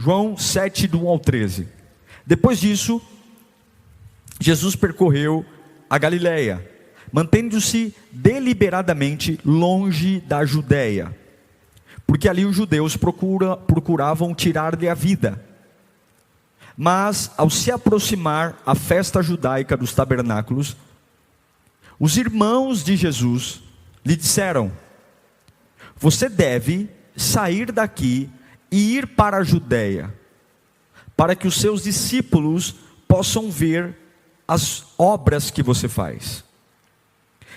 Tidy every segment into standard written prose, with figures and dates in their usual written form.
João 7, do 1 ao 13. Depois disso, Jesus percorreu a Galileia, mantendo-se deliberadamente longe da Judéia, porque ali os judeus procuravam tirar-lhe a vida. Mas ao se aproximar a festa judaica dos tabernáculos, os irmãos de Jesus lhe disseram: você deve sair daqui e ir para a Judéia, para que os seus discípulos possam ver as obras que você faz.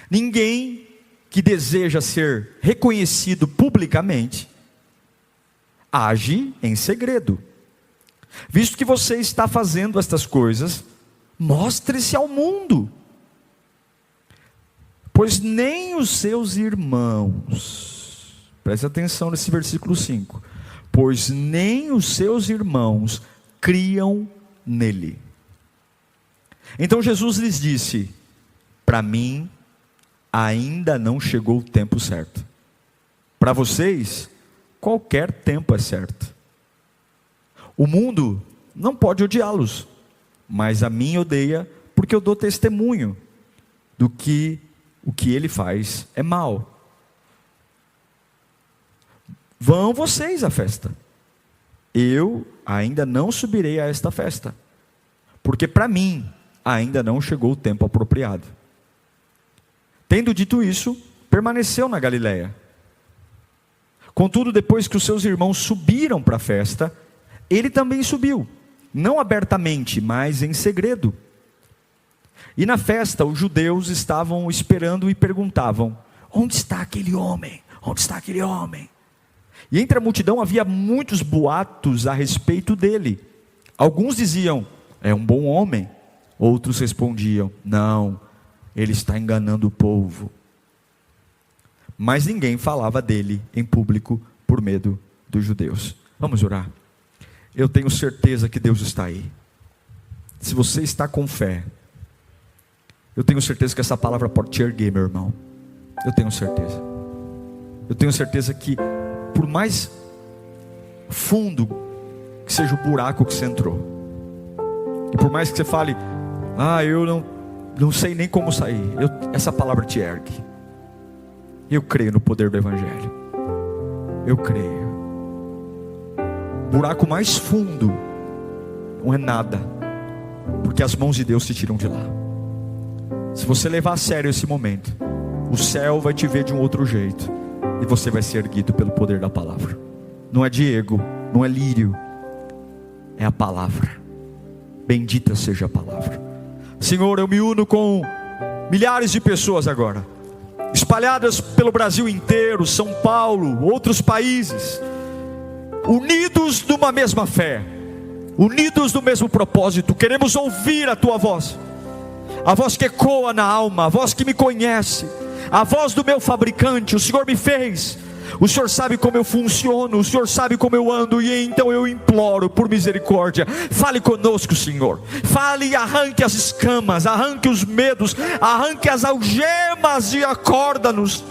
Ninguém que deseja ser reconhecido publicamente age em segredo. Visto que você está fazendo estas coisas, mostre-se ao mundo, pois nem os seus irmãos, preste atenção nesse versículo 5, pois nem os seus irmãos criam nele. Então Jesus lhes disse: para mim ainda não chegou o tempo certo. Para vocês, qualquer tempo é certo. O mundo não pode odiá-los, mas a mim odeia, porque eu dou testemunho do que o que ele faz é mal. Vão vocês à festa. Eu ainda não subirei a esta festa, porque para mim ainda não chegou o tempo apropriado. Tendo dito isso, permaneceu na Galileia. Contudo, depois que os seus irmãos subiram para a festa, ele também subiu, não abertamente, mas em segredo. E na festa os judeus estavam esperando e perguntavam: onde está aquele homem? Onde está aquele homem? E entre a multidão havia muitos boatos a respeito dele. Alguns diziam: é um bom homem. Outros respondiam: não, ele está enganando o povo. Mas ninguém falava dele em público por medo dos judeus. Vamos orar. Eu tenho certeza que Deus está aí. Se você está com fé, eu tenho certeza que essa palavra pode te erguer, meu irmão. Eu tenho certeza. Eu tenho certeza que, por mais fundo que seja o buraco que você entrou, e por mais que você fale: eu não sei nem como sair, essa palavra te ergue. Eu creio no poder do Evangelho. Eu creio. Buraco mais fundo não é nada, porque as mãos de Deus te tiram de lá. Se você levar a sério esse momento, o céu vai te ver de um outro jeito, e você vai ser erguido pelo poder da palavra. Não é Diego, não é lírio, é a palavra. Bendita seja a palavra. Senhor, eu me uno com milhares de pessoas agora, espalhadas pelo Brasil inteiro, São Paulo, outros países, unidos numa mesma fé, unidos no mesmo propósito. Queremos ouvir a tua voz, a voz que ecoa na alma, a voz que me conhece, a voz do meu fabricante. O Senhor me fez, o Senhor sabe como eu funciono, o Senhor sabe como eu ando, e então eu imploro por misericórdia. Fale conosco, Senhor. Fale e arranque as escamas, arranque os medos, arranque as algemas e acorde-nos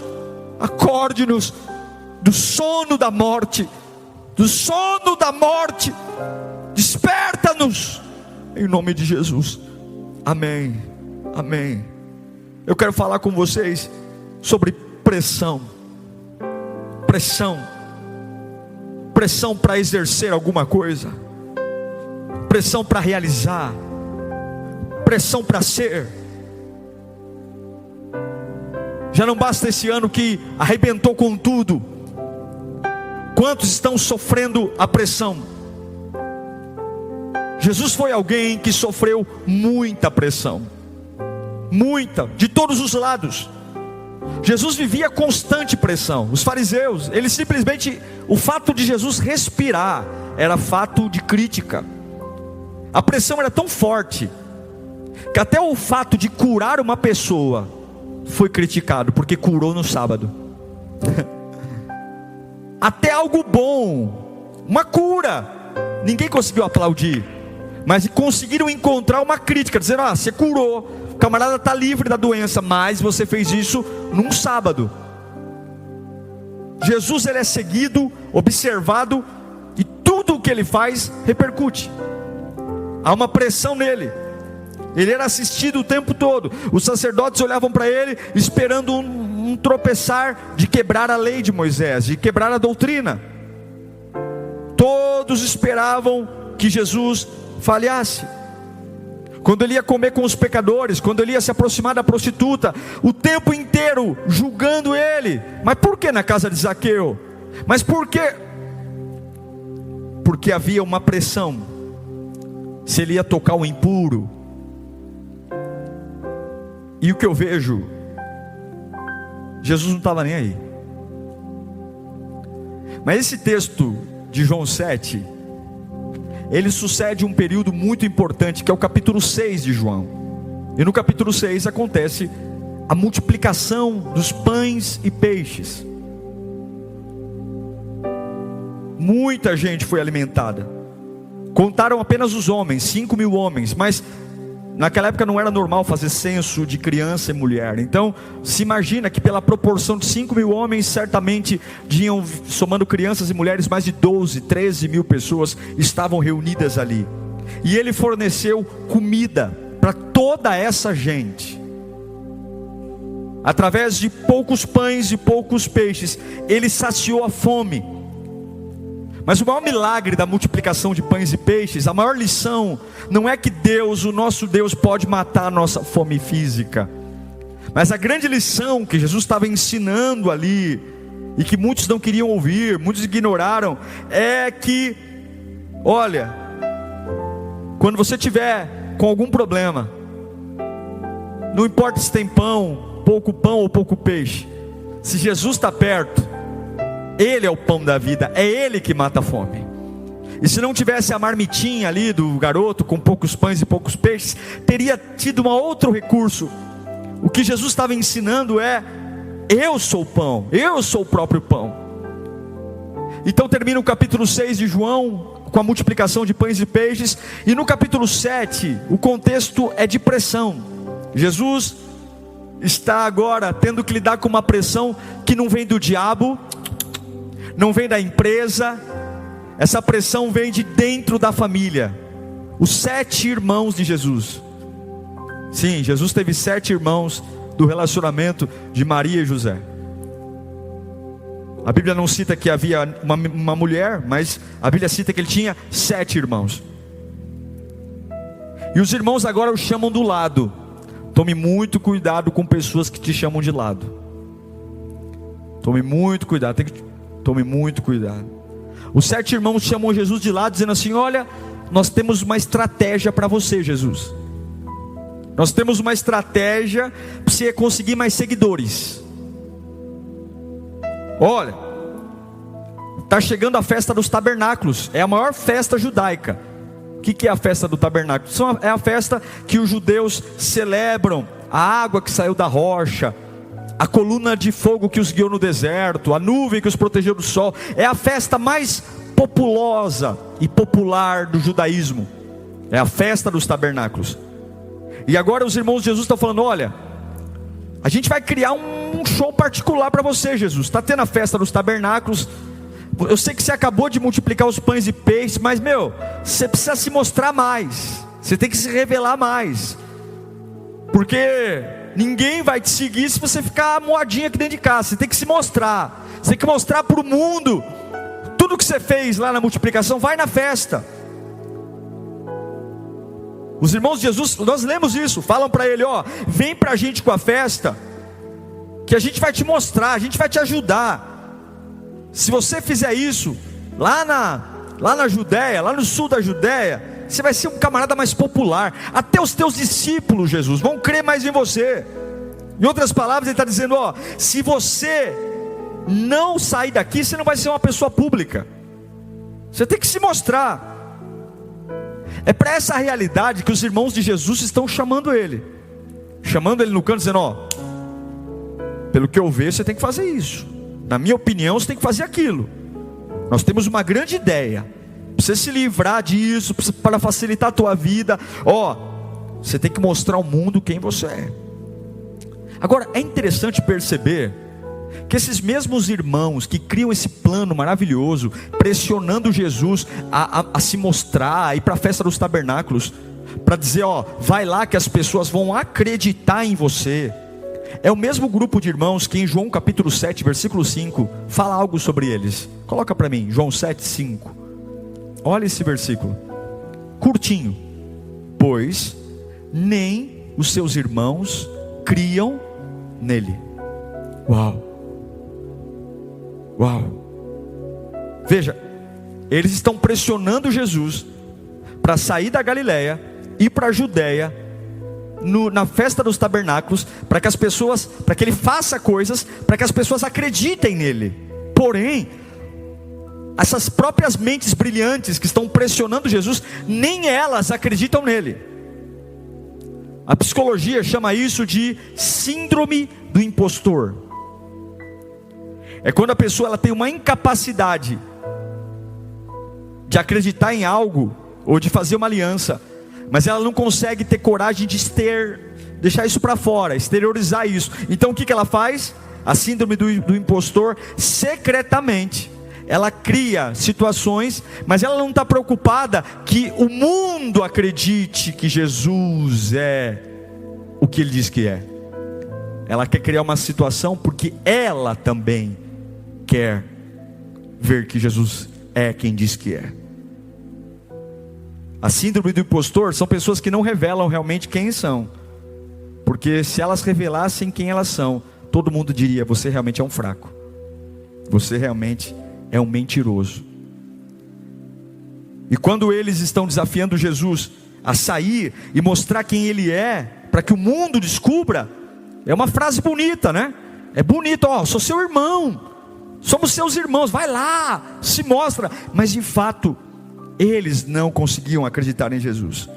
do sono da morte, desperta-nos, em nome de Jesus, amém, amém. Eu quero falar com vocês sobre pressão para exercer alguma coisa, pressão para realizar, pressão para ser. Já não basta esse ano que arrebentou com tudo. Quantos estão sofrendo a pressão? Jesus foi alguém que sofreu muita pressão, muita, de todos os lados. Jesus vivia constante pressão. Os fariseus, eles simplesmente, o fato de Jesus respirar era fato de crítica. A pressão era tão forte que até o fato de curar uma pessoa foi criticado, porque curou no sábado. Até algo bom, uma cura, ninguém conseguiu aplaudir, mas conseguiram encontrar uma crítica, dizendo: você curou, o camarada está livre da doença, mas você fez isso num sábado. Jesus, ele é seguido, observado, e tudo que ele faz repercute. Há uma pressão nele. Ele era assistido o tempo todo. Os sacerdotes olhavam para ele esperando um tropeçar de quebrar a lei de Moisés, de quebrar a doutrina. Todos esperavam que Jesus falhasse. Quando ele ia comer com os pecadores, quando ele ia se aproximar da prostituta, o tempo inteiro julgando ele. Mas por que na casa de Zaqueu? Mas por quê? Porque havia uma pressão. Se ele ia tocar o impuro. E o que eu vejo, Jesus não estava nem aí. Mas esse texto de João 7, ele sucede um período muito importante, que é o capítulo 6 de João. E no capítulo 6 acontece a multiplicação dos pães e peixes. Muita gente foi alimentada. Contaram apenas os homens, 5.000 homens, mas naquela época não era normal fazer censo de criança e mulher. Então se imagina que pela proporção de 5.000 homens, certamente tinham, somando crianças e mulheres, mais de 12, 13 mil pessoas estavam reunidas ali. E ele forneceu comida para toda essa gente. Através de poucos pães e poucos peixes, ele saciou a fome. Mas o maior milagre da multiplicação de pães e peixes, a maior lição, não é que Deus, o nosso Deus, pode matar a nossa fome física. Mas a grande lição que Jesus estava ensinando ali, e que muitos não queriam ouvir, muitos ignoraram, é que, olha, quando você tiver com algum problema, não importa se tem pão ou pouco peixe, se Jesus está perto, Ele é o pão da vida, é Ele que mata a fome. E se não tivesse a marmitinha ali do garoto com poucos pães e poucos peixes, teria tido um outro recurso. O que Jesus estava ensinando é: eu sou o pão, eu sou o próprio pão. Então termina o capítulo 6 de João com a multiplicação de pães e peixes. E no capítulo 7 o contexto é de pressão. Jesus está agora tendo que lidar com uma pressão que não vem do diabo, não vem da empresa. Essa pressão vem de dentro da família. Os 7 irmãos de Jesus. Sim, Jesus teve 7 irmãos do relacionamento de Maria e José. A Bíblia não cita que havia uma mulher, mas a Bíblia cita que ele tinha 7 irmãos. E os irmãos agora o chamam do lado. Tome muito cuidado com pessoas que te chamam de lado. Tome muito cuidado, tome muito cuidado. Os 7 irmãos chamam Jesus de lado, dizendo assim: olha, nós temos uma estratégia para você, Jesus. Nós temos uma estratégia para você conseguir mais seguidores. Olha, está chegando a festa dos tabernáculos. É a maior festa judaica. O que é a festa do tabernáculo? É a festa que os judeus celebram a água que saiu da rocha, a coluna de fogo que os guiou no deserto, a nuvem que os protegeu do sol. É a festa mais populosa e popular do judaísmo. É a festa dos tabernáculos. E agora os irmãos de Jesus estão falando: olha, a gente vai criar um show particular para você, Jesus. Está tendo a festa dos tabernáculos. Eu sei que você acabou de multiplicar os pães e peixes, mas você precisa se mostrar mais. Você tem que se revelar mais. Porque ninguém vai te seguir se você ficar moadinha aqui dentro de casa. Você tem que se mostrar. Você tem que mostrar para o mundo tudo que você fez lá na multiplicação. Vai na festa. Os irmãos de Jesus, nós lemos isso, falam para ele: ó, vem para a gente com a festa, que a gente vai te mostrar, a gente vai te ajudar. Se você fizer isso lá na Judéia, lá no sul da Judéia, você vai ser um camarada mais popular. Até os teus discípulos, Jesus, vão crer mais em você. Em outras palavras, ele está dizendo: ó, se você não sair daqui, você não vai ser uma pessoa pública. Você tem que se mostrar. É para essa realidade que os irmãos de Jesus estão chamando ele no canto, dizendo: ó, pelo que eu vejo, você tem que fazer isso. Na minha opinião, você tem que fazer aquilo. Nós temos uma grande ideia para você se livrar disso, para facilitar a tua vida. Ó, você tem que mostrar ao mundo quem você é. Agora, é interessante perceber que esses mesmos irmãos que criam esse plano maravilhoso, pressionando Jesus a se mostrar, a ir para a festa dos tabernáculos, para dizer, ó, vai lá que as pessoas vão acreditar em você, é o mesmo grupo de irmãos que em João capítulo 7, versículo 5, fala algo sobre eles. Coloca para mim, João 7, 5. Olha esse versículo, curtinho. Pois nem os seus irmãos criam nele. Uau! Uau! Veja, eles estão pressionando Jesus para sair da Galileia, ir para a Judéia, na festa dos tabernáculos, para que as pessoas, para que ele faça coisas, para que as pessoas acreditem nele. Porém, essas próprias mentes brilhantes que estão pressionando Jesus, nem elas acreditam nele. A psicologia chama isso de síndrome do impostor. É quando a pessoa ela tem uma incapacidade de acreditar em algo, ou de fazer uma aliança, mas ela não consegue ter coragem de deixar isso para fora, exteriorizar isso. Então o que ela faz? A síndrome do impostor, secretamente, ela cria situações, mas ela não está preocupada que o mundo acredite que Jesus é o que ele diz que é. Ela quer criar uma situação porque ela também quer ver que Jesus é quem diz que é. A síndrome do impostor são pessoas que não revelam realmente quem são, porque se elas revelassem quem elas são, todo mundo diria, você realmente é um fraco, você realmente é um mentiroso. E quando eles estão desafiando Jesus a sair e mostrar quem ele é, para que o mundo descubra, é uma frase bonita, né? É bonito, ó, sou seu irmão, somos seus irmãos, vai lá, se mostra. Mas de fato, eles não conseguiam acreditar em Jesus.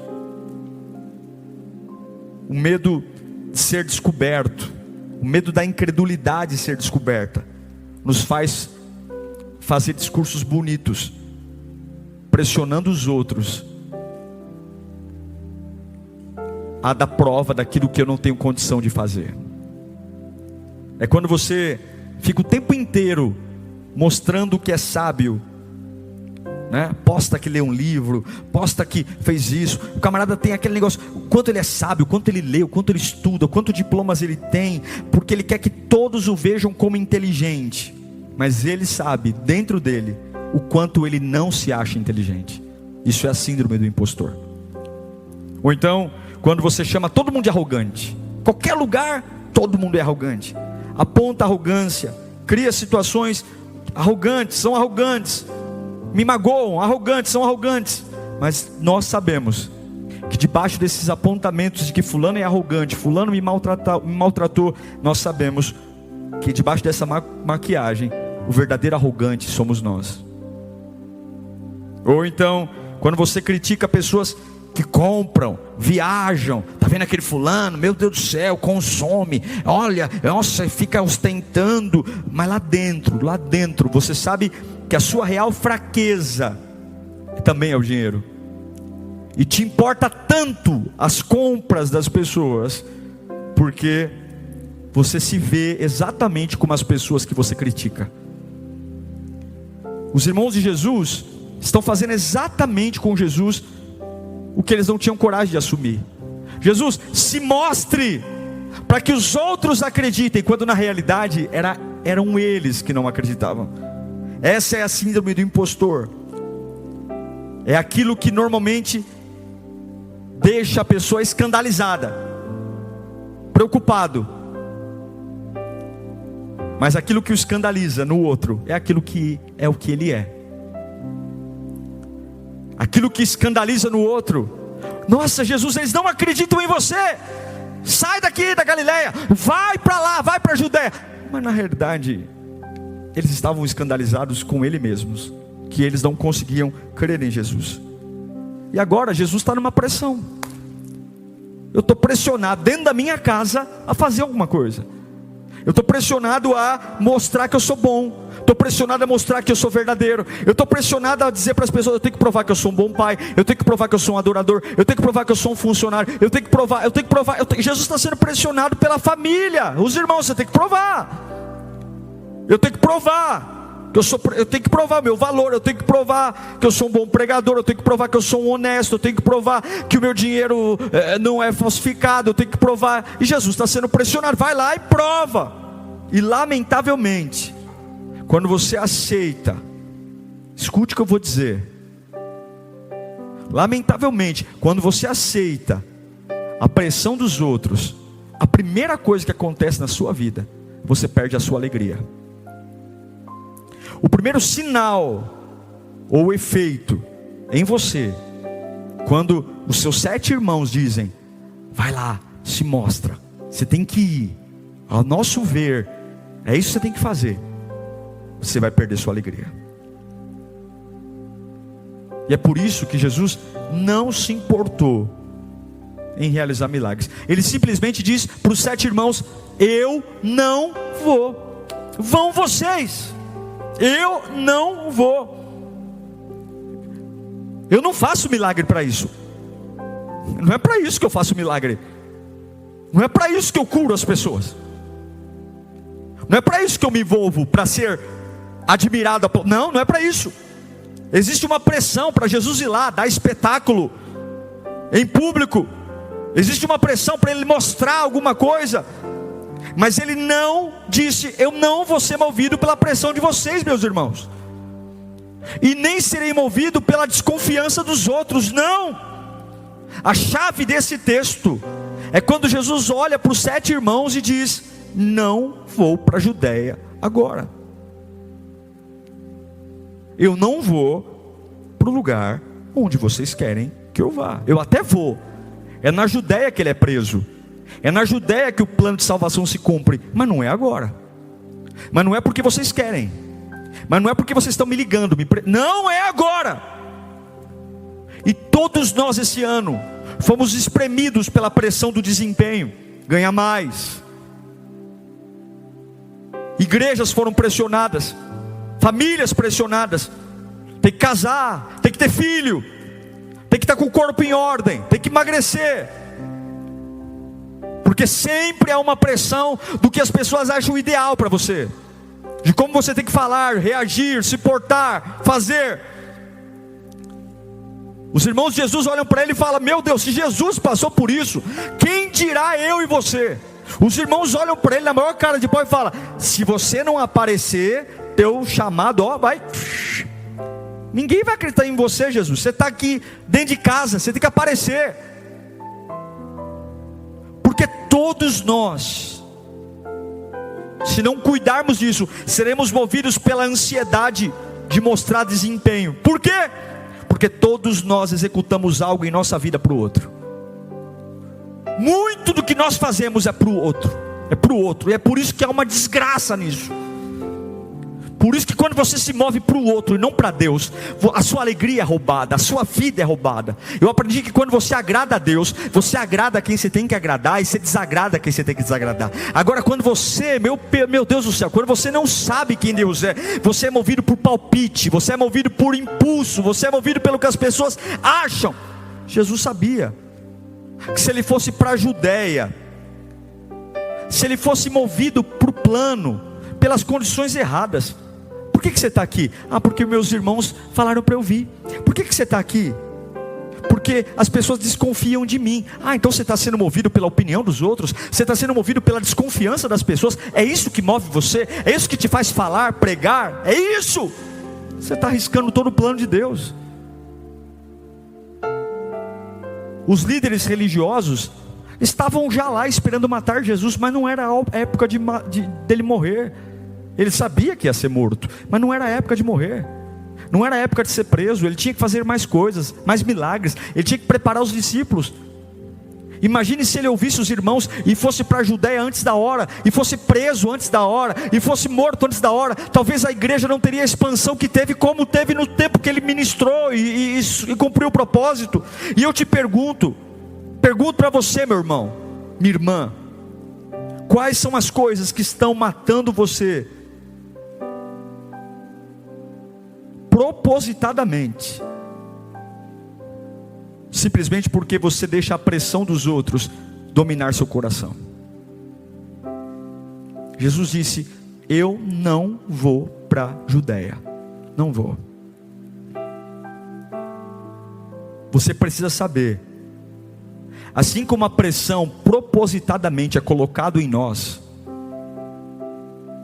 O medo de ser descoberto, o medo da incredulidade de ser descoberta, nos faz fazer discursos bonitos, pressionando os outros a dar prova daquilo que eu não tenho condição de fazer. É quando você fica o tempo inteiro mostrando que é sábio, né? Posta que lê um livro, posta que fez isso. O camarada tem aquele negócio, o quanto ele é sábio, o quanto ele lê, o quanto ele estuda, o quanto diplomas ele tem, porque ele quer que todos o vejam como inteligente. Mas ele sabe, dentro dele, o quanto ele não se acha inteligente. Isso é a síndrome do impostor. Ou então, quando você chama todo mundo de arrogante, qualquer lugar, todo mundo é arrogante, aponta arrogância, cria situações arrogantes, são arrogantes, me magoam, arrogantes, são arrogantes. Mas nós sabemos que debaixo desses apontamentos de que fulano é arrogante, fulano me maltratou, nós sabemos que debaixo dessa maquiagem, o verdadeiro arrogante somos nós. Ou então, quando você critica pessoas que compram, viajam, tá vendo aquele fulano, meu Deus do céu, consome, olha, nossa, fica ostentando, mas lá dentro, você sabe que a sua real fraqueza também é o dinheiro, e te importa tanto as compras das pessoas, porque você se vê exatamente como as pessoas que você critica. Os irmãos de Jesus estão fazendo exatamente com Jesus o que eles não tinham coragem de assumir. Jesus, se mostre para que os outros acreditem, quando na realidade eram eles que não acreditavam. Essa é a síndrome do impostor. É aquilo que normalmente deixa a pessoa escandalizada, preocupado. Mas aquilo que o escandaliza no outro é aquilo que é o que ele é. Aquilo que escandaliza no outro, nossa, Jesus, eles não acreditam em você, sai daqui da Galileia, vai para lá, vai para a Judéia. Mas na realidade, eles estavam escandalizados com ele mesmos, que eles não conseguiam crer em Jesus. E agora Jesus está numa pressão. Eu estou pressionado dentro da minha casa a fazer alguma coisa. Eu estou pressionado a mostrar que eu sou bom. Estou pressionado a mostrar que eu sou verdadeiro. Eu estou pressionado a dizer para as pessoas, eu tenho que provar que eu sou um bom pai. Eu tenho que provar que eu sou um adorador. Eu tenho que provar que eu sou um funcionário. Eu tenho que provar. Jesus está sendo pressionado pela família. Os irmãos, você tem que provar. Eu tenho que provar eu tenho que provar meu valor, eu tenho que provar que eu sou um bom pregador, eu tenho que provar que eu sou um honesto, eu tenho que provar que o meu dinheiro não é falsificado, eu tenho que provar. E Jesus está sendo pressionado, vai lá e prova. E lamentavelmente, quando você aceita, escute o que eu vou dizer, lamentavelmente, quando você aceita a pressão dos outros, a primeira coisa que acontece na sua vida, você perde a sua alegria. O primeiro sinal ou efeito em você, quando os seus 7 irmãos dizem, vai lá, se mostra, você tem que ir, ao nosso ver, é isso que você tem que fazer, você vai perder sua alegria. E é por isso que Jesus não se importou em realizar milagres. Ele simplesmente diz para os 7 irmãos, eu não vou, vão vocês. Eu não vou. Eu não faço milagre para isso. Não é para isso que eu faço milagre. Não é para isso que eu curo as pessoas. Não é para isso que eu me envolvo, para ser admirado. Não, não é para isso. Existe uma pressão para Jesus ir lá, dar espetáculo em público. Existe uma pressão para ele mostrar alguma coisa. Mas ele não disse, eu não vou ser movido pela pressão de vocês, meus irmãos. E nem serei movido pela desconfiança dos outros, não. A chave desse texto é quando Jesus olha para os 7 irmãos e diz, não vou para a Judéia agora. Eu não vou para o lugar onde vocês querem que eu vá. Eu até vou. É na Judéia que ele é preso. É na Judéia que o plano de salvação se cumpre. Mas não é agora. Mas não é porque vocês querem. Mas não é porque vocês estão me ligando. Não é agora. E todos nós esse ano fomos espremidos pela pressão do desempenho. Ganha mais. Igrejas foram pressionadas. Famílias pressionadas. Tem que casar. Tem que ter filho. Tem que estar com o corpo em ordem. Tem que emagrecer. Porque sempre há uma pressão do que as pessoas acham ideal para você, de como você tem que falar, reagir, se portar, fazer. Os irmãos de Jesus olham para ele e falam, meu Deus, se Jesus passou por isso, quem dirá eu e você? Os irmãos olham para ele na maior cara de pau e falam, se você não aparecer, teu chamado, ó, vai, ninguém vai acreditar em você, Jesus. Você está aqui dentro de casa, você tem que aparecer. Porque todos nós, se não cuidarmos disso, seremos movidos pela ansiedade de mostrar desempenho. Por quê? Porque todos nós executamos algo em nossa vida para o outro. Muito do que nós fazemos é para o outro. É para o outro. E é por isso que há uma desgraça nisso. Por isso que quando você se move para o outro e não para Deus, a sua alegria é roubada, a sua vida é roubada. Eu aprendi que quando você agrada a Deus, você agrada quem você tem que agradar, e você desagrada quem você tem que desagradar. Agora quando você, meu Deus do céu, quando você não sabe quem Deus é, você é movido por palpite, você é movido por impulso, você é movido pelo que as pessoas acham. Jesus sabia que se ele fosse para a Judéia, se ele fosse movido por plano, pelas condições erradas. Por que você está aqui? Ah, porque meus irmãos falaram para eu vir. Por que você está aqui? Porque as pessoas desconfiam de mim. Ah, então você está sendo movido pela opinião dos outros? Você está sendo movido pela desconfiança das pessoas? É isso que move você? É isso que te faz falar, pregar? É isso? Você está arriscando todo o plano de Deus. Os líderes religiosos estavam já lá esperando matar Jesus, mas não era a época dele morrer. Ele sabia que ia ser morto, mas não era a época de morrer. Não era a época de ser preso. Ele tinha que fazer mais coisas, mais milagres. Ele tinha que preparar os discípulos. Imagine se ele ouvisse os irmãos e fosse para a Judéia antes da hora, e fosse preso antes da hora, e fosse morto antes da hora. Talvez a igreja não teria a expansão que teve, como teve no tempo que ele ministrou e cumpriu o propósito. E eu te pergunto para você, meu irmão, minha irmã, quais são as coisas que estão matando você propositadamente, simplesmente porque você deixa a pressão dos outros dominar seu coração? Jesus disse, eu não vou para a Judéia. Não vou. Você precisa saber, assim como a pressão propositadamente é colocada em nós,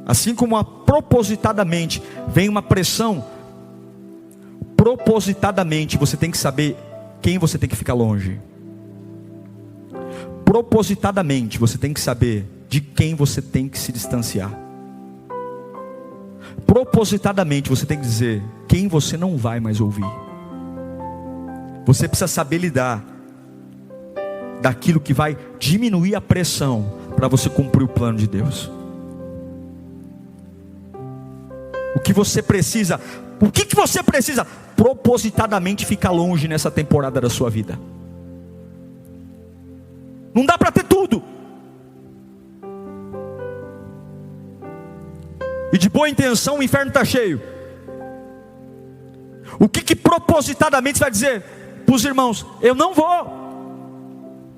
assim como propositadamente vem uma pressão, propositadamente você tem que saber quem você tem que ficar longe. Propositadamente você tem que saber de quem você tem que se distanciar. Propositadamente você tem que dizer quem você não vai mais ouvir. Você precisa saber lidar daquilo que vai diminuir a pressão para você cumprir o plano de Deus. O que você precisa, o que você precisa propositadamente ficar longe nessa temporada da sua vida. Não dá para ter tudo. E de boa intenção o inferno está cheio. O que propositadamente você vai dizer para os irmãos? Eu não vou.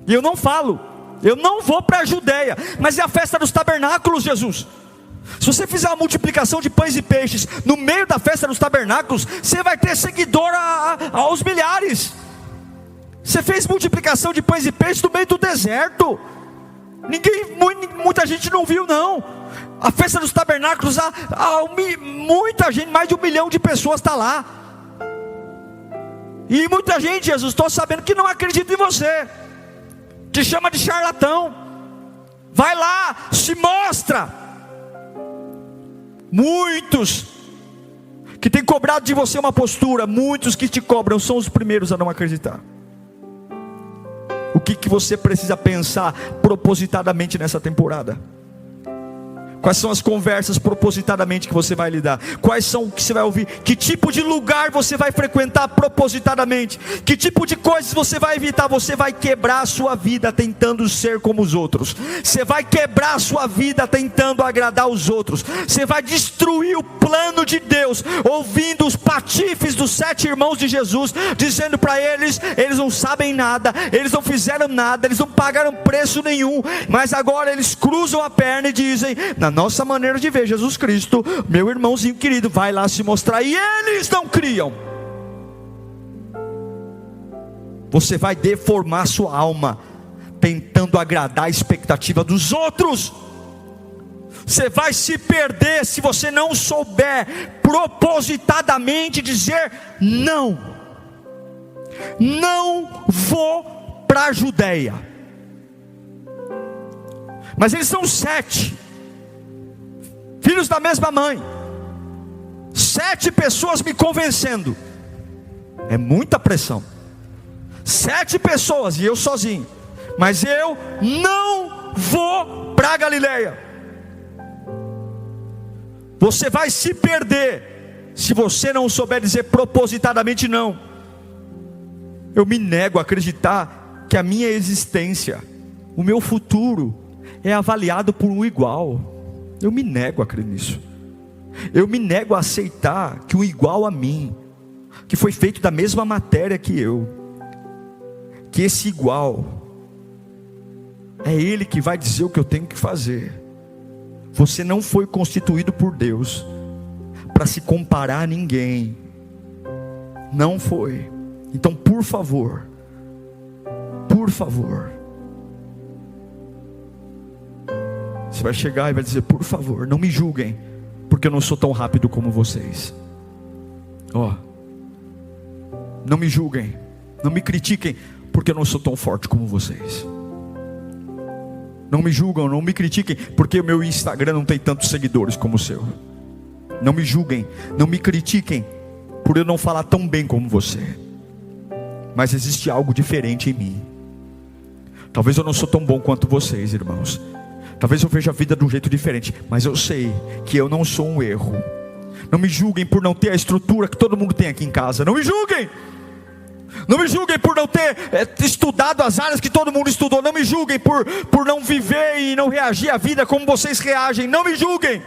E eu não falo. Eu não vou para a Judéia. Mas é a festa dos tabernáculos, Jesus. Se você fizer uma multiplicação de pães e peixes no meio da festa dos tabernáculos, você vai ter seguidor aos milhares. Você fez multiplicação de pães e peixes no meio do deserto. Muita gente não viu, não. A festa dos tabernáculos, muita gente, mais de 1 milhão de pessoas está lá. E muita gente, Jesus, estou sabendo que não acredita em você, te chama de charlatão. Vai lá, se mostra. Muitos que têm cobrado de você uma postura, muitos que te cobram são os primeiros a não acreditar. O que você precisa pensar propositadamente nessa temporada? Quais são as conversas propositadamente que você vai lidar? Quais são o que você vai ouvir? Que tipo de lugar você vai frequentar propositadamente? Que tipo de coisas você vai evitar? Você vai quebrar a sua vida tentando ser como os outros. Você vai quebrar a sua vida tentando agradar os outros. Você vai destruir o plano de Deus, ouvindo os patifes dos 7 irmãos de Jesus, dizendo para eles não sabem nada, eles não fizeram nada, eles não pagaram preço nenhum, mas agora eles cruzam a perna e dizem: na nossa maneira de ver Jesus Cristo, meu irmãozinho querido vai lá se mostrar, e eles não criam. Você vai deformar sua alma tentando agradar a expectativa dos outros. Você vai se perder se você não souber propositadamente dizer não. Não vou para a Judéia. Mas eles são 7 filhos da mesma mãe, 7 pessoas me convencendo. É muita pressão. 7 pessoas e eu sozinho. Mas eu não vou para a Galileia. Você vai se perder se você não souber dizer propositadamente não. Eu me nego a acreditar que a minha existência, o meu futuro é avaliado por um igual. Eu me nego a crer nisso. Eu me nego a aceitar que um igual a mim, que foi feito da mesma matéria que eu, que esse igual é ele que vai dizer o que eu tenho que fazer. Você não foi constituído por Deus para se comparar a ninguém. Não foi. Então, por favor, você vai chegar e vai dizer: por favor, não me julguem, porque eu não sou tão rápido como vocês. Não me julguem, não me critiquem, porque eu não sou tão forte como vocês. Não me julgam, não me critiquem, porque o meu Instagram não tem tantos seguidores como o seu. Não me julguem, não me critiquem, por eu não falar tão bem como você. Mas existe algo diferente em mim. Talvez eu não sou tão bom quanto vocês, irmãos. Talvez eu veja a vida de um jeito diferente, mas eu sei que eu não sou um erro. Não me julguem por não ter a estrutura que todo mundo tem aqui em casa. Não me julguem. Não me julguem por não ter estudado as áreas que todo mundo estudou. Não me julguem por não viver e não reagir à vida como vocês reagem. Não me julguem.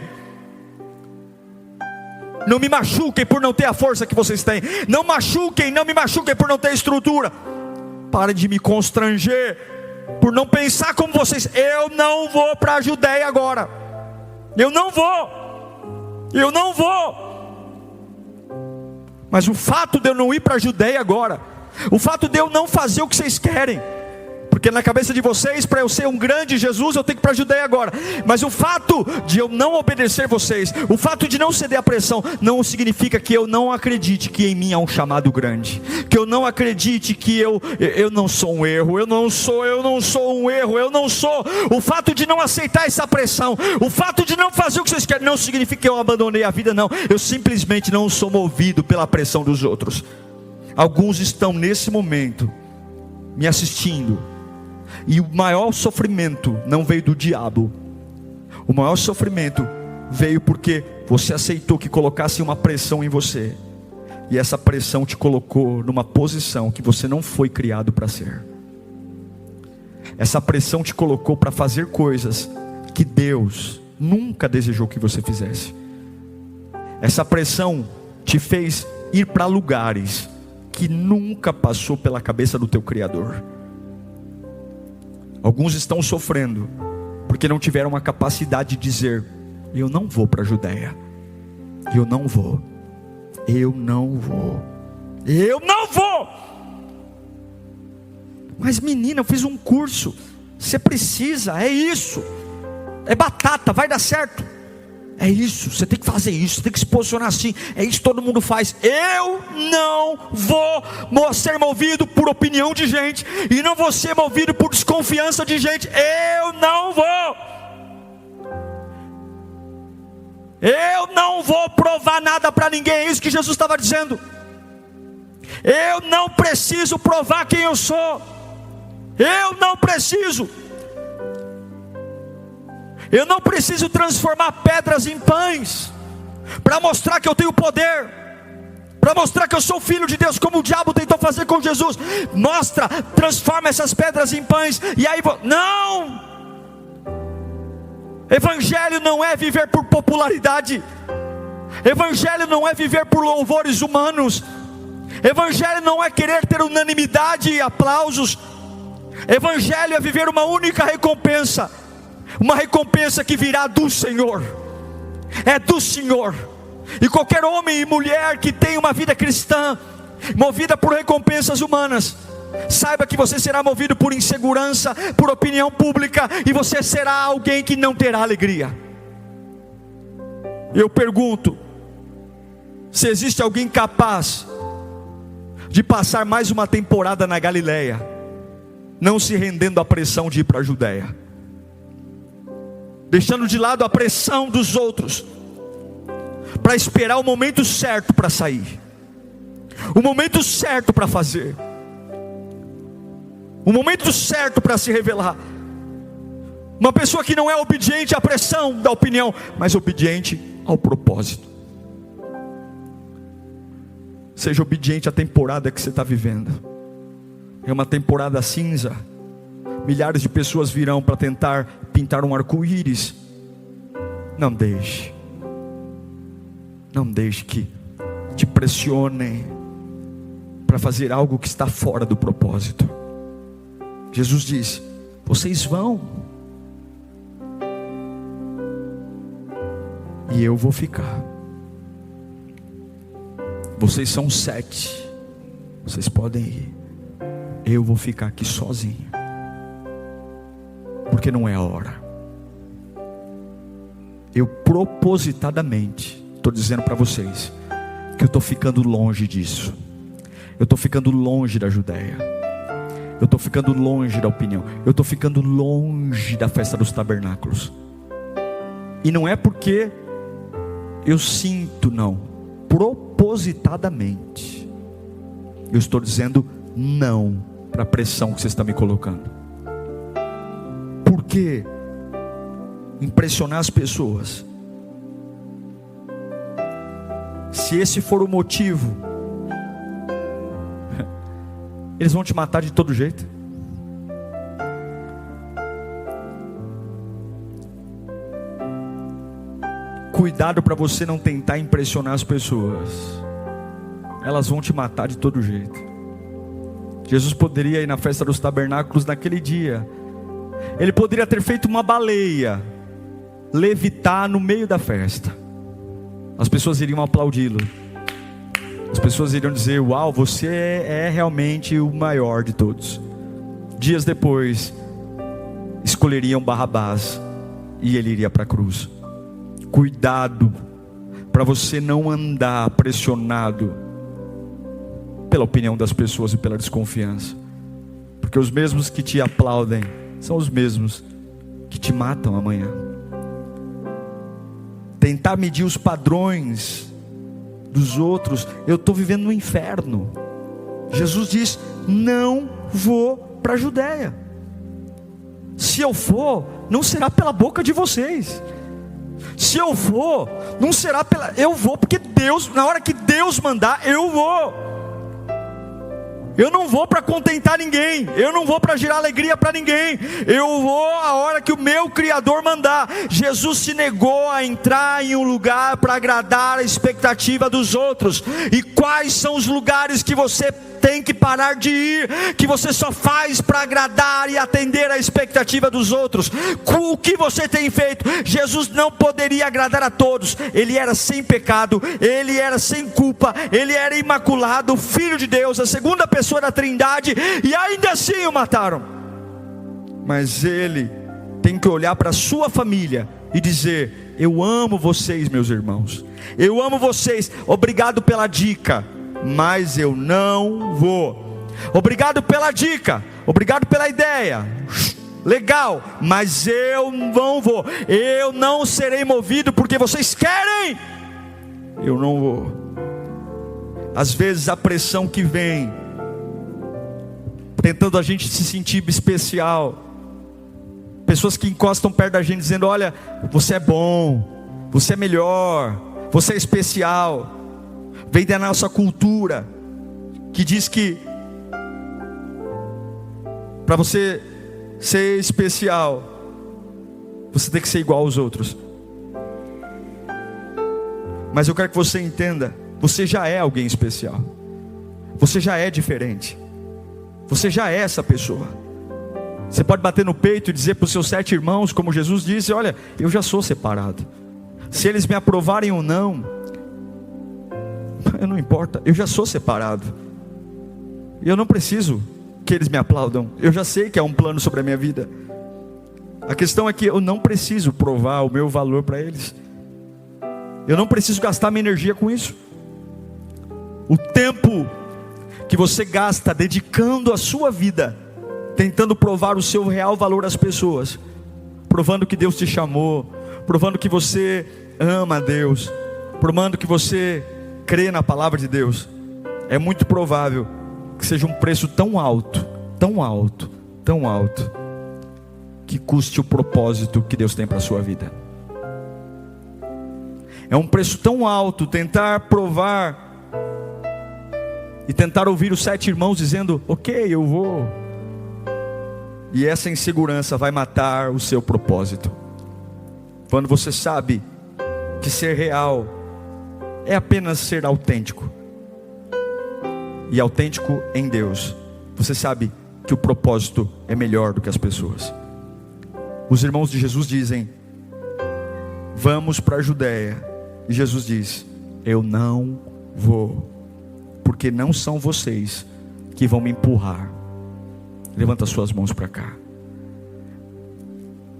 Não me machuquem por não ter a força que vocês têm. Não me machuquem por não ter estrutura. Parem de me constranger por não pensar como vocês. Eu não vou para a Judéia agora. Eu não vou. Eu não vou. Mas o fato de eu não ir para a Judeia agora, o fato de eu não fazer o que vocês querem, porque na cabeça de vocês, para eu ser um grande Jesus, eu tenho que ir para a Judeia agora. Mas o fato de eu não obedecer vocês, o fato de não ceder à pressão, não significa que eu não acredite que em mim há um chamado grande, que eu não acredite que eu não sou um erro, eu não sou um erro, eu não sou. O fato de não aceitar essa pressão, o fato de não fazer o que vocês querem, não significa que eu abandonei a vida, não. Eu simplesmente não sou movido pela pressão dos outros. Alguns estão nesse momento me assistindo, e o maior sofrimento não veio do diabo. O maior sofrimento veio porque você aceitou que colocasse uma pressão em você, e essa pressão te colocou numa posição que você não foi criado para ser. Essa pressão te colocou para fazer coisas que Deus nunca desejou que você fizesse. Essa pressão te fez ir para lugares que nunca passou pela cabeça do teu Criador. Alguns estão sofrendo porque não tiveram a capacidade de dizer: eu não vou para a Judeia, eu não vou, eu não vou, eu não vou. Mas menina, eu fiz um curso, você precisa, é isso, é batata, vai dar certo, é isso, você tem que fazer isso, você tem que se posicionar assim, é isso que todo mundo faz. Eu não vou ser movido por opinião de gente, e não vou ser movido por desconfiança de gente. Eu não vou provar nada para ninguém. É isso que Jesus estava dizendo. Eu não preciso provar quem eu sou, eu não preciso transformar pedras em pães para mostrar que eu tenho poder, para mostrar que eu sou filho de Deus, como o diabo tentou fazer com Jesus. Transforma essas pedras em pães, e aí não. Evangelho não é viver por popularidade, evangelho não é viver por louvores humanos, evangelho não é querer ter unanimidade e aplausos. Evangelho é viver uma única recompensa, uma recompensa que virá do Senhor, é do Senhor. E qualquer homem e mulher que tem uma vida cristã movida por recompensas humanas, saiba que você será movido por insegurança, por opinião pública, e você será alguém que não terá alegria. Eu pergunto, se existe alguém capaz de passar mais uma temporada na Galileia, não se rendendo à pressão de ir para a Judeia, deixando de lado a pressão dos outros, para esperar o momento certo para sair, o momento certo para fazer, o momento certo para se revelar. Uma pessoa que não é obediente à pressão da opinião, mas obediente ao propósito. Seja obediente à temporada que você está vivendo. É uma temporada cinza. Milhares de pessoas virão para tentar pintar um arco-íris. Não deixe que te pressionem para fazer algo que está fora do propósito. Jesus disse: vocês vão, e eu vou ficar. Vocês são 7, vocês podem ir, eu vou ficar aqui sozinho, porque não é a hora. Eu propositadamente estou dizendo para vocês que eu estou ficando longe disso. Eu estou ficando longe da Judeia, eu estou ficando longe da opinião, eu estou ficando longe da festa dos tabernáculos. E não é porque eu sinto, não, propositadamente eu estou dizendo não para a pressão que você está me colocando. Por que impressionar as pessoas, se esse for o motivo? Eles vão te matar de todo jeito. Cuidado para você não tentar impressionar as pessoas, elas vão te matar de todo jeito. Jesus poderia ir na festa dos tabernáculos naquele dia, ele poderia ter feito uma baleia levitar no meio da festa, as pessoas iriam aplaudi-lo. As pessoas iriam dizer: uau, você é realmente o maior de todos. Dias depois, escolheriam Barrabás e ele iria para a cruz. Cuidado para você não andar pressionado pela opinião das pessoas e pela desconfiança, porque os mesmos que te aplaudem são os mesmos que te matam amanhã. Tentar medir os padrões dos outros, eu estou vivendo no inferno. Jesus diz: não vou para a Judéia. Se eu for, não será pela boca de vocês. Se eu for, não será pela... Eu vou porque Deus, na hora que Deus mandar, eu vou. Eu não vou para contentar ninguém, eu não vou para gerar alegria para ninguém, eu vou a hora que o meu Criador mandar. Jesus se negou a entrar em um lugar para agradar a expectativa dos outros. E quais são os lugares que você tem que parar de ir, que você só faz para agradar e atender a expectativa dos outros? O que você tem feito? Jesus não poderia agradar a todos. Ele era sem pecado, ele era sem culpa, ele era imaculado, Filho de Deus, a segunda pessoa da Trindade, e ainda assim o mataram. Mas ele tem que olhar para a sua família e dizer: eu amo vocês, meus irmãos, eu amo vocês, obrigado pela dica, mas eu não vou. Obrigado pela dica, obrigado pela ideia, legal, mas eu não vou. Eu não serei movido porque vocês querem, eu não vou. Às vezes a pressão que vem tentando a gente se sentir especial, pessoas que encostam perto da gente dizendo: olha, você é bom, você é melhor, você é especial. Vem da nossa cultura, que diz que para você ser especial, você tem que ser igual aos outros. Mas eu quero que você entenda: você já é alguém especial, você já é diferente, você já é essa pessoa. Você pode bater no peito e dizer para os seus 7 irmãos, como Jesus disse: olha, eu já sou separado. Se eles me aprovarem ou não, não importa, eu já sou separado. E eu não preciso que eles me aplaudam. Eu já sei que há um plano sobre a minha vida. A questão é que eu não preciso provar o meu valor para eles. Eu não preciso gastar minha energia com isso. O tempo que você gasta dedicando a sua vida tentando provar o seu real valor às pessoas, provando que Deus te chamou, provando que você ama a Deus, provando que você crê na palavra de Deus, é muito provável que seja um preço tão alto, tão alto, tão alto, que custe o propósito que Deus tem para a sua vida. É um preço tão alto tentar provar e tentar ouvir os 7 irmãos dizendo: ok, eu vou. E essa insegurança vai matar o seu propósito. Quando você sabe que ser real é apenas ser autêntico, e autêntico em Deus, você sabe que o propósito é melhor do que as pessoas. Os irmãos de Jesus dizem: vamos para a Judéia. E Jesus diz: eu não vou, porque não são vocês que vão me empurrar. Levanta suas mãos para cá.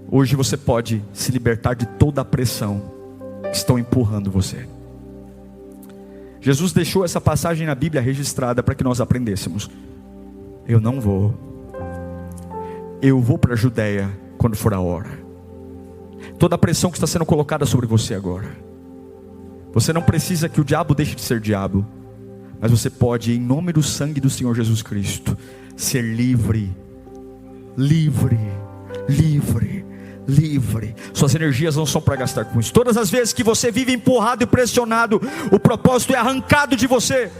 Hoje você pode se libertar de toda a pressão que estão empurrando você. Jesus deixou essa passagem na Bíblia registrada para que nós aprendêssemos: eu não vou. Eu vou para a Judéia quando for a hora. Toda a pressão que está sendo colocada sobre você agora, você não precisa que o diabo deixe de ser diabo, mas você pode, em nome do sangue do Senhor Jesus Cristo, ser livre, livre, livre, livre. Suas energias não são para gastar com isso. Todas as vezes que você vive empurrado e pressionado, o propósito é arrancado de você.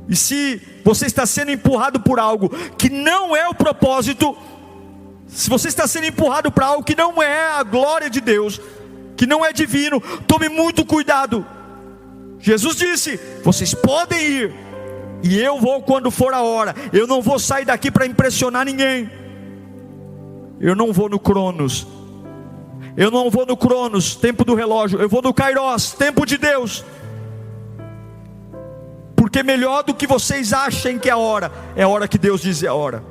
E se você está sendo empurrado por algo que não é o propósito, se você está sendo empurrado para algo que não é a glória de Deus, que não é divino, tome muito cuidado. Jesus disse: vocês podem ir, e eu vou quando for a hora. Eu não vou sair daqui para impressionar ninguém. Eu não vou no Cronos. Eu não vou no Cronos, tempo do relógio, eu vou no Kairos, tempo de Deus. Porque melhor do que vocês achem que é a hora que Deus diz é a hora.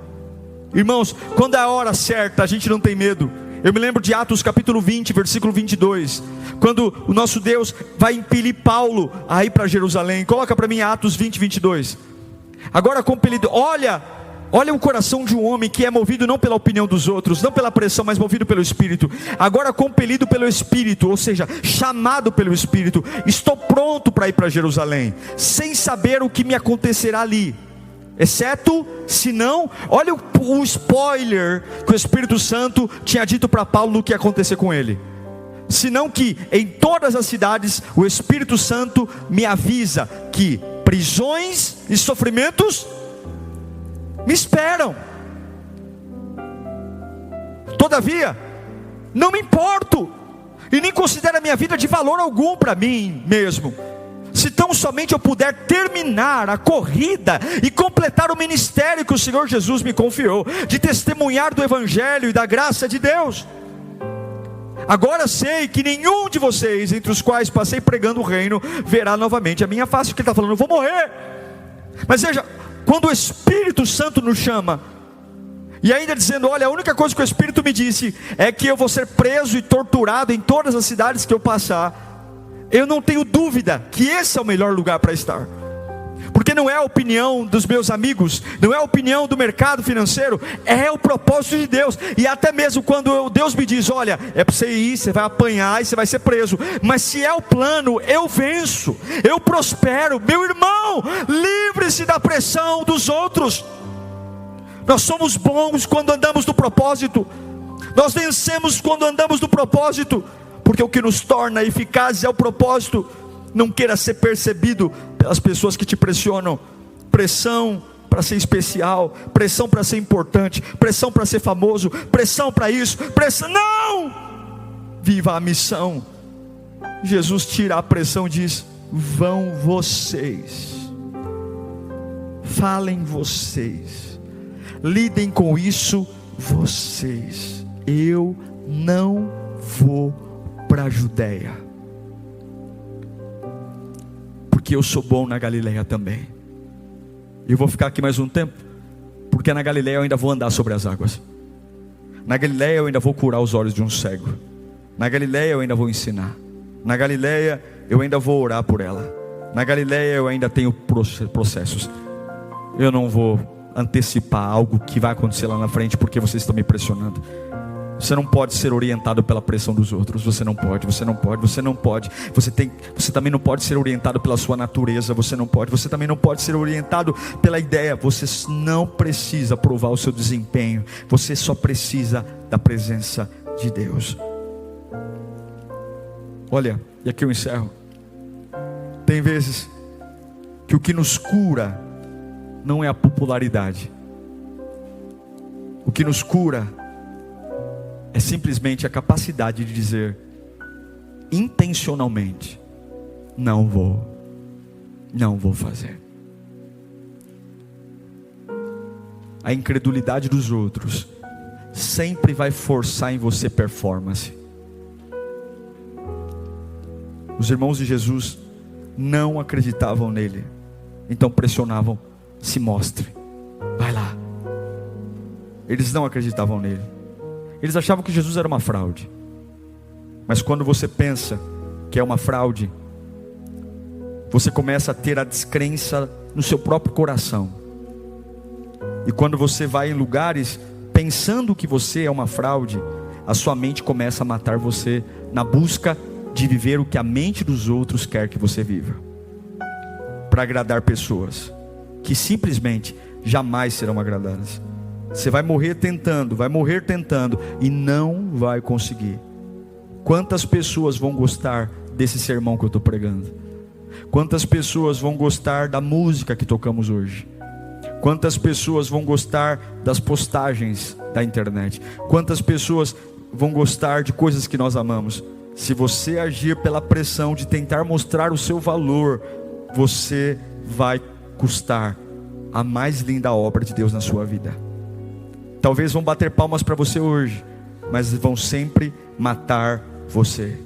Irmãos, quando é a hora certa, a gente não tem medo. Eu me lembro de Atos capítulo 20, versículo 22, quando o nosso Deus vai impelir Paulo a ir para Jerusalém. Coloca para mim Atos 20, 22. Agora compelido, olha o coração de um homem que é movido não pela opinião dos outros, não pela pressão, mas movido pelo Espírito. Agora compelido pelo Espírito, ou seja, chamado pelo Espírito, estou pronto para ir para Jerusalém, sem saber o que me acontecerá ali, exceto, se não, olha o spoiler que o Espírito Santo tinha dito para Paulo do que ia acontecer com ele. Senão que em todas as cidades o Espírito Santo me avisa que prisões e sofrimentos me esperam. Todavia, não me importo, e nem considero a minha vida de valor algum para mim mesmo, se tão somente eu puder terminar a corrida e completar o ministério que o Senhor Jesus me confiou, de testemunhar do Evangelho e da graça de Deus. Agora sei que nenhum de vocês, entre os quais passei pregando o reino, verá novamente a minha face. O que ele está falando? Eu vou morrer. Mas veja, quando o Espírito Santo nos chama, e ainda dizendo, olha, a única coisa que o Espírito me disse é que eu vou ser preso e torturado em todas as cidades que eu passar, eu não tenho dúvida que esse é o melhor lugar para estar. Porque não é a opinião dos meus amigos, não é a opinião do mercado financeiro, é o propósito de Deus. E até mesmo quando Deus me diz, olha, é para você ir, você vai apanhar e você vai ser preso, mas se é o plano, eu venço, eu prospero. Meu irmão, livre-se da pressão dos outros. Nós somos bons quando andamos no propósito, nós vencemos quando andamos no propósito, porque o que nos torna eficazes é o propósito. Não queira ser percebido pelas pessoas que te pressionam. Pressão para ser especial, pressão para ser importante, pressão para ser famoso, pressão para isso, pressão, não! Viva a missão. Jesus tira a pressão e diz, vão vocês, falem vocês, lidem com isso vocês. Eu não vou para a Judéia, porque eu sou bom na Galileia também. Eu vou ficar aqui mais um tempo, porque na Galileia eu ainda vou andar sobre as águas. Na Galileia eu ainda vou curar os olhos de um cego. Na Galileia eu ainda vou ensinar. Na Galileia eu ainda vou orar por ela. Na Galileia eu ainda tenho processos. Eu não vou antecipar algo que vai acontecer lá na frente, porque vocês estão me pressionando. Você não pode ser orientado pela pressão dos outros. Você não pode. Você também não pode ser orientado pela sua natureza. Você também não pode ser orientado pela ideia. Você não precisa provar o seu desempenho. Você só precisa da presença de Deus. Olha, e aqui eu encerro. Tem vezes que o que nos cura não é a popularidade. O que nos cura é simplesmente a capacidade de dizer intencionalmente, não vou fazer. A incredulidade dos outros sempre vai forçar em você performance. Os irmãos de Jesus não acreditavam nele, então pressionavam, se mostre, vai lá. Eles não acreditavam nele. Eles achavam que Jesus era uma fraude. Mas quando você pensa que é uma fraude, você começa a ter a descrença no seu próprio coração. E quando você vai em lugares pensando que você é uma fraude, a sua mente começa a matar você na busca de viver o que a mente dos outros quer que você viva, para agradar pessoas que simplesmente jamais serão agradadas. Você vai morrer tentando e não vai conseguir. Quantas pessoas vão gostar desse sermão que eu estou pregando? Quantas pessoas vão gostar da música que tocamos hoje? Quantas pessoas vão gostar das postagens da internet? Quantas pessoas vão gostar de coisas que nós amamos? Se você agir pela pressão de tentar mostrar o seu valor, você vai custar a mais linda obra de Deus na sua vida. Talvez vão bater palmas para você hoje, mas vão sempre matar você.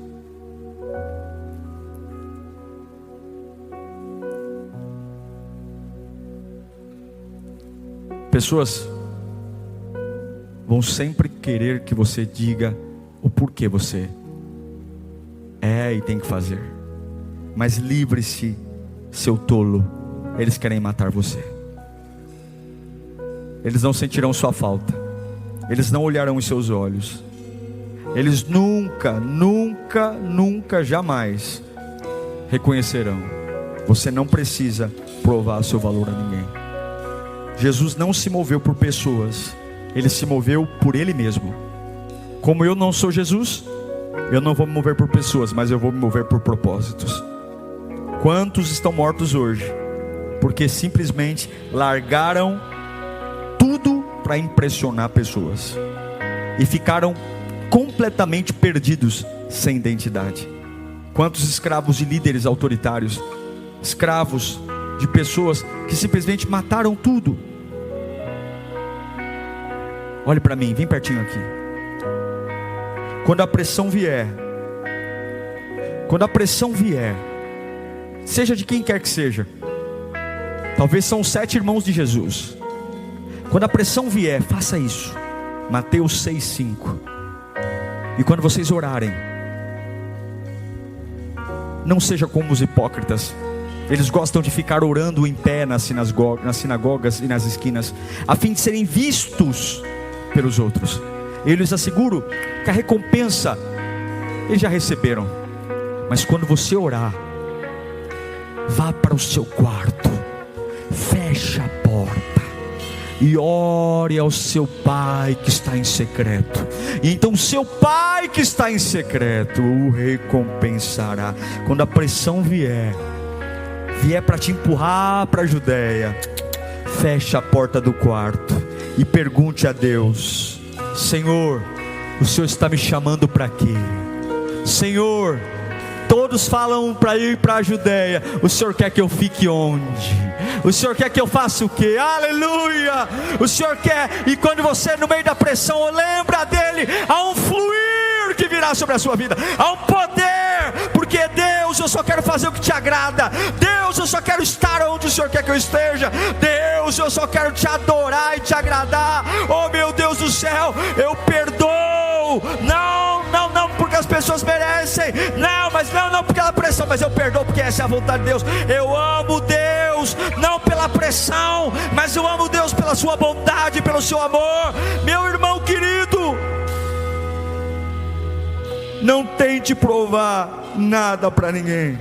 Pessoas vão sempre querer que você diga o porquê você é e tem que fazer. Mas livre-se, seu tolo. Eles querem matar você. Eles não sentirão sua falta. Eles não olharão os seus olhos. Eles nunca, nunca, nunca, jamais reconhecerão. Você não precisa provar seu valor a ninguém. Jesus não se moveu por pessoas. Ele se moveu por Ele mesmo. Como eu não sou Jesus, eu não vou me mover por pessoas, mas eu vou me mover por propósitos. Quantos estão mortos hoje porque simplesmente largaram tudo para impressionar pessoas e ficaram completamente perdidos, sem identidade? Quantos escravos de líderes autoritários, escravos de pessoas que simplesmente mataram tudo? Olhe para mim, vem pertinho aqui. Quando a pressão vier, seja de quem quer que seja, talvez são os 7 irmãos de Jesus. Quando a pressão vier, faça isso. Mateus 6:5. E quando vocês orarem, não seja como os hipócritas. Eles gostam de ficar orando em pé nas sinagogas e nas esquinas, a fim de serem vistos pelos outros. Eu lhes asseguro que a recompensa eles já receberam. Mas quando você orar, vá para o seu quarto, feche a porta e ore ao seu Pai que está em secreto. E então o seu Pai que está em secreto o recompensará. Quando a pressão vier para te empurrar para a Judéia, feche a porta do quarto e pergunte a Deus: Senhor, o Senhor está me chamando para quê? Senhor, todos falam para ir para a Judéia, o Senhor quer que eu fique onde? O Senhor quer que eu faça o quê? Aleluia! O Senhor quer, e quando você no meio da pressão lembra dele, há um fluir que virá sobre a sua vida, há um poder, porque Deus, eu só quero fazer o que te agrada. Deus, eu só quero estar onde o Senhor quer que eu esteja. Deus, eu só quero te adorar e te agradar. Oh meu Deus do céu, eu perdoo. Não porque as pessoas merecem, não porque ela pressão, mas eu perdoo porque essa é a vontade de Deus. Eu amo Deus, não pela pressão, mas eu amo Deus pela sua bondade, pelo seu amor. Meu irmão querido, não tente provar nada para ninguém.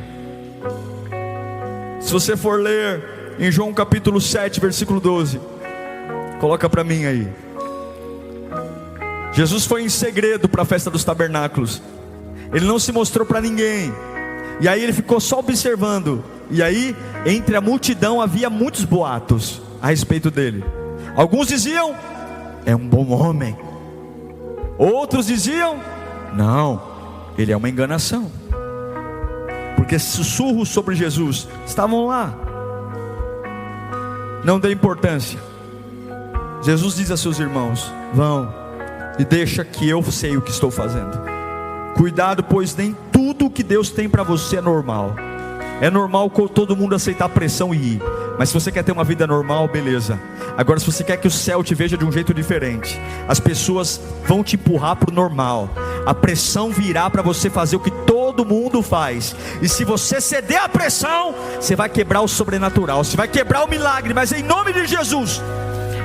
Se você for ler em João capítulo 7, versículo 12, coloca para mim aí. Jesus foi em segredo para a festa dos tabernáculos. Ele não se mostrou para ninguém. E aí ele ficou só observando. E aí, entre a multidão havia muitos boatos a respeito dele. Alguns diziam: é um bom homem. Outros diziam: não, ele é uma enganação. Porque sussurros sobre Jesus estavam lá. Não dê importância. Jesus diz a seus irmãos: vão e deixa que eu sei o que estou fazendo. Cuidado, pois nem tudo que Deus tem para você é normal. É normal todo mundo aceitar a pressão e ir. Mas se você quer ter uma vida normal, beleza. Agora, se você quer que o céu te veja de um jeito diferente, as pessoas vão te empurrar para o normal. A pressão virá para você fazer o que todo mundo faz. E se você ceder à pressão, você vai quebrar o sobrenatural, você vai quebrar o milagre. Mas em nome de Jesus,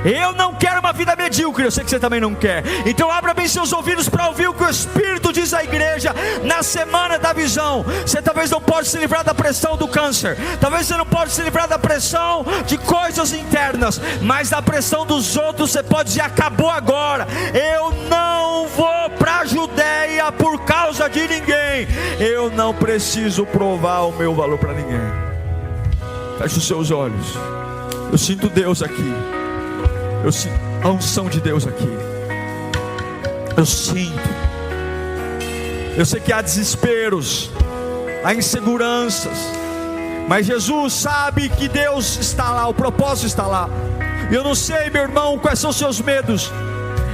eu não quero uma vida medíocre. Eu sei que você também não quer. Então abra bem seus ouvidos para ouvir o que o Espírito diz à igreja na semana da visão. Você talvez não pode se livrar da pressão do câncer, talvez você não pode se livrar da pressão de coisas internas, mas da pressão dos outros você pode dizer: acabou agora. Eu não vou para a Judéia por causa de ninguém. Eu não preciso provar o meu valor para ninguém. Feche os seus olhos. Eu sinto Deus aqui. Eu sinto a unção de Deus aqui. Eu sinto. Eu sei que há desesperos, há inseguranças, mas Jesus sabe que Deus está lá, o propósito está lá. Eu não sei, meu irmão, quais são os seus medos.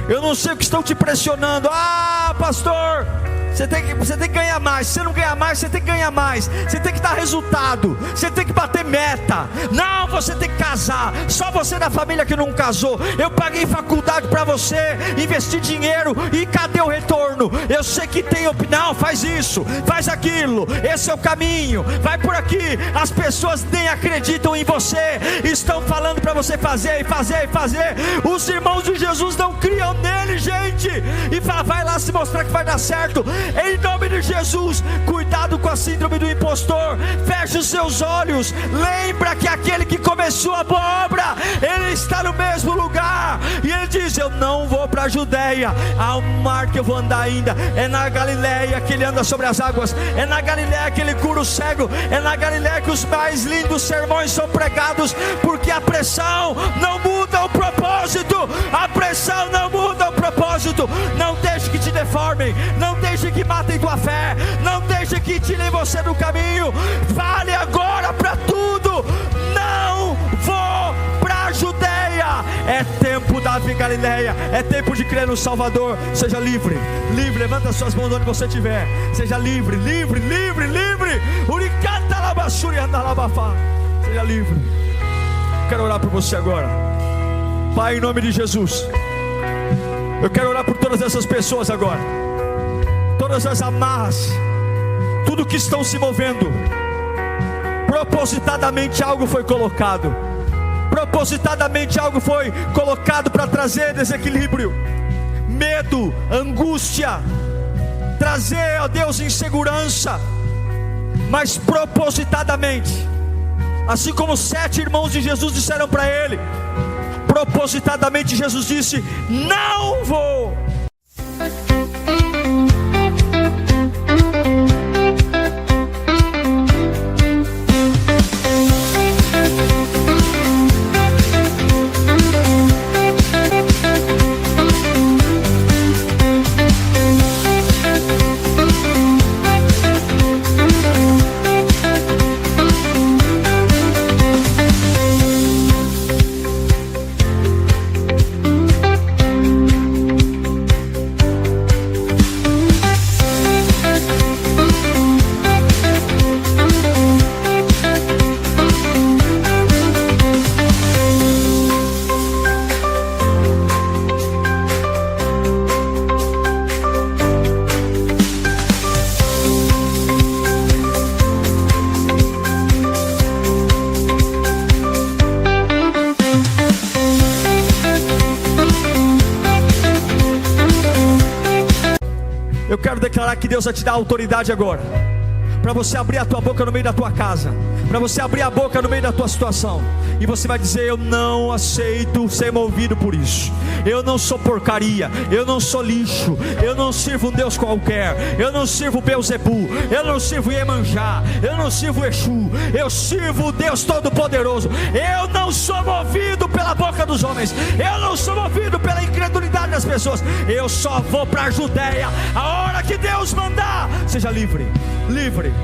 Eu não sei o que estão te pressionando. Ah, pastor, você tem que ganhar mais. Se você não ganhar mais, você tem que ganhar mais. Você tem que dar resultado. Você tem que bater meta. Não, você tem que casar. Só você da família que não casou. Eu paguei faculdade para você, investi dinheiro, e cadê o retorno? Eu sei que tem opinião. Faz isso, faz aquilo. Esse é o caminho. Vai por aqui. As pessoas nem acreditam em você. Estão falando para você fazer e fazer e fazer. Os irmãos de Jesus não criam nele, gente. E fala, vai lá se mostrar que vai dar certo. Em nome de Jesus, cuidado com a síndrome do impostor. Feche os seus olhos. Lembra que aquele que começou a boa obra, ele está no mesmo lugar. E ele diz, eu não vou para a Judeia. Há um mar que eu vou andar ainda. É na Galileia que ele anda sobre as águas. É na Galileia que ele cura o cego. É na Galileia que os mais lindos sermões são pregados. Porque a pressão não muda o propósito. A pressão não muda o propósito. Não deixe que te deformem. Não deixe que matem tua fé. Não deixe que tirem você do caminho. Fale agora para tudo. Não vou para a Judeia. É tempo da Galileia. É tempo de crer no Salvador. Seja livre. Livre. Levanta suas mãos onde você estiver. Seja livre. Livre. Livre. Livre. Seja livre. Quero orar por você agora. Pai, em nome de Jesus, eu quero orar por todas essas pessoas agora. Todas as amarras, tudo que estão se movendo, propositadamente algo foi colocado. Propositadamente algo foi colocado para trazer desequilíbrio, medo, angústia, trazer, ó Deus, insegurança. Mas propositadamente, assim como 7 irmãos de Jesus disseram para ele, propositadamente Jesus disse, não vou. Eu quero declarar que Deus vai te dar autoridade agora, para você abrir a tua boca no meio da tua casa, para você abrir a boca no meio da tua situação, e você vai dizer, eu não aceito ser movido por isso. Eu não sou porcaria, eu não sou lixo, eu não sirvo um Deus qualquer, eu não sirvo Beelzebu, eu não sirvo Iemanjá, eu não sirvo Exu, eu sirvo o Deus Todo-Poderoso. Eu não sou movido pela boca dos homens, eu não sou movido pela incredulidade das pessoas. Eu só vou para a Judeia a hora que Deus mandar. Seja livre, livre.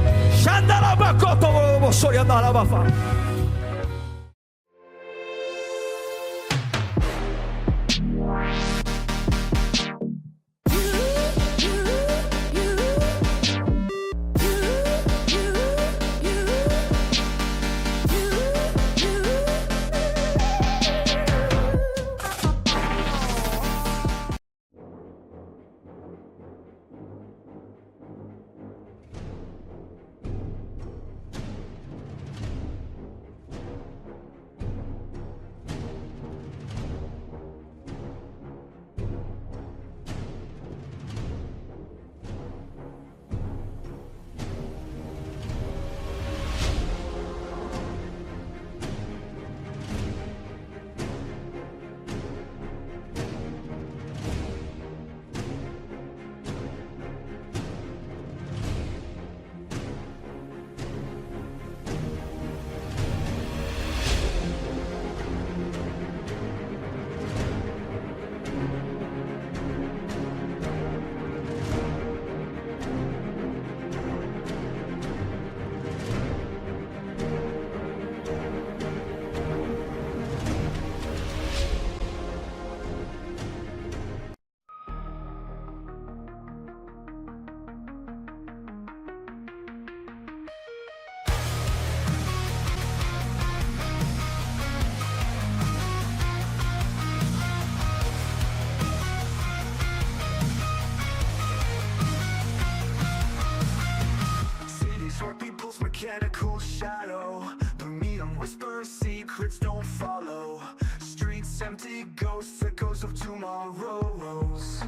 and a cool shadow. The medium whispers, secrets don't follow. Streets empty, ghosts, echoes of tomorrows.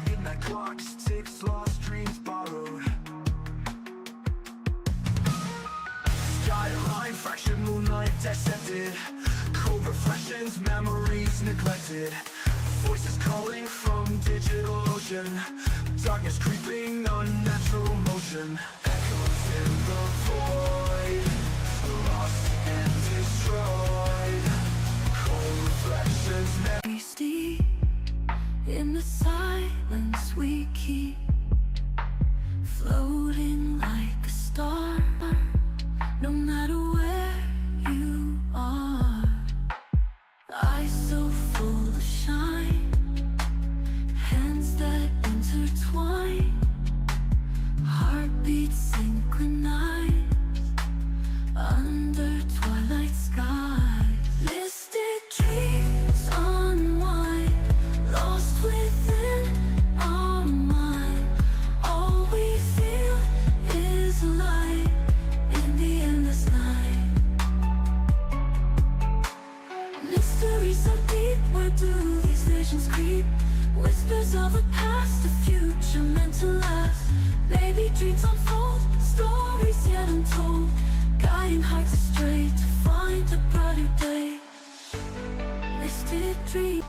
Midnight clocks, ticks, lost dreams borrowed. Skyline, fractured moonlight dissected. Cold reflections, memories neglected. Voices calling from digital ocean. Darkness creeping, unnatural motion. Echoes in the void, lost and destroyed. Cold reflections. We stay in the silence we keep, floating like a star. No matter where you are, eyes so full of shine, hands that intertwine, heartbeats synchronized under twilight skies. Misted dreams unwind, lost within our mind. All we feel is light in the endless night. Mysteries so deep, where do these visions creep? Whispers of a past, a future meant to last. Maybe dreams unfold, stories yet untold, guiding hearts astray to find a brighter day. Misted dream.